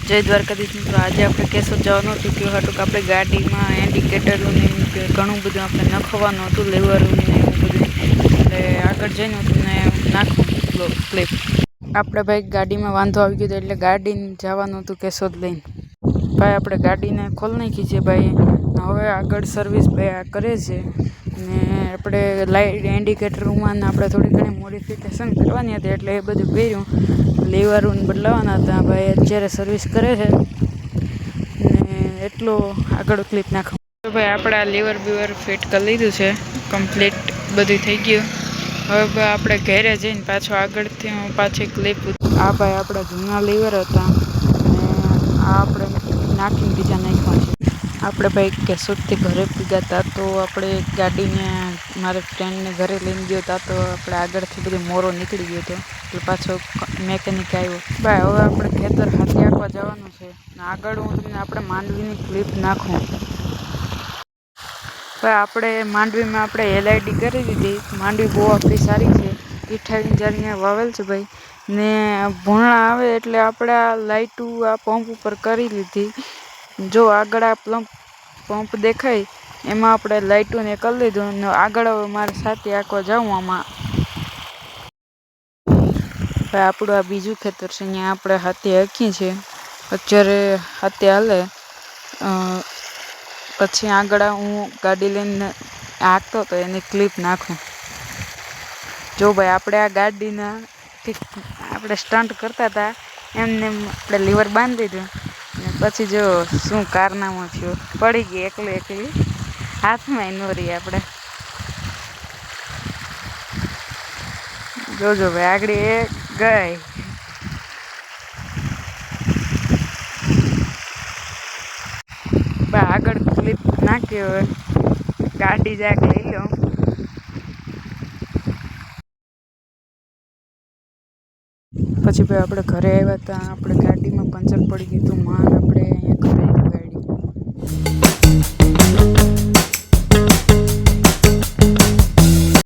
જય દ્વારકાધીશ મિત્રો, આજે આપણે કેશોદ જવાનું હતું કે હાટું કે આપણે ગાડીમાં ઇન્ડિકેટરનું ને એમ કે ઘણું બધું આપણે નખવાનું હતું, લેવરું ને એવું બધું. એટલે આગળ જઈને હતું ને નાખવું ક્લિપ. આપણે ભાઈ ગાડીમાં વાંધો આવી ગયો હતો એટલે ગાડીને જવાનું હતું કેશોદ લઈને. ભાઈ આપણે ગાડીને ખોલી નાખી છે ભાઈ. હવે આગળ સર્વિસ ભાઈ આ કરે છે ને આપણે લાઇટ ઇન્ડિકેટરમાં આપણે થોડી ઘણી મોડિફિકેશન કરવાની હતી એટલે એ બધું કર્યું. લીવરું બદલાવાના હતા ભાઈ, અત્યારે સર્વિસ કરે છે ને એટલો આગળ ક્લિપ નાખો. તો ભાઈ આપણે આ લીવર ફિટ કરી લીધું છે, કમ્પ્લીટ બધું થઈ ગયું. હવે ભાઈ આપણે ઘરે જઈને પાછો આગળથી પાછી ક્લિપ. આ ભાઈ આપણા જૂના લીવર હતા ને આ આપણે નાખીને બીજા નાખ્યા છે. આપણે ભાઈ કેશોદથી ઘરે પૂગ્યા હતા તો આપણે ગાડીને મારે ફ્રેન્ડને ઘરે લઈને ગયો હતા તો આપણે આગળથી બધી મોરો નીકળી ગયો હતો એટલે પાછો મેકેનિક આવ્યો. ભાઈ હવે આપણે ખેતર હાથી આંકવા જવાનું છે ને આગળ હું તમને આપણે માંડવીની ક્લિપ નાખું. ભાઈ આપણે માંડવીમાં આપણે LID કરી દીધી. માંડવી બહુ આપણી સારી છે, 28 જારીને વાવેલ છે ભાઈ. ને ભૂણા આવે એટલે આપણે આ લાઇટું આ પંપ ઉપર કરી લીધી. જો આગળ આ પંપ દેખાય એમાં આપણે લાઇટું ને કરી લીધું ને આગળ મારે સાથે આંકવા જાઉં આમાં. ભાઈ આપણું આ બીજું ખેતર છે, અહીંયા આપણે હાથે હાંકીએ છીએ. અત્યારે હાથે હાલે પછી આગળ હું ગાડી લઈને હાંકતો હતો એની ક્લિપ નાખું. જો ભાઈ આપણે આ ગાડીના આપણે સ્ટન્ટ કરતા હતા એમને આપણે લીવર બાંધી દીધું ને પછી જો શું કારનામો થયો, પડી ગઈ એકલી હાથમાં ન રહી. આપણે જોજો ભાઈ આગળ એ ગઈ. આગળ ક્લિપ નાખી, હવે ગાડી જાગ લઈ લો. પછી ભાઈ આપણે ઘરે આવ્યા હતા, આપણે ગાડીમાં પંચર પડી ગયું હતું. માં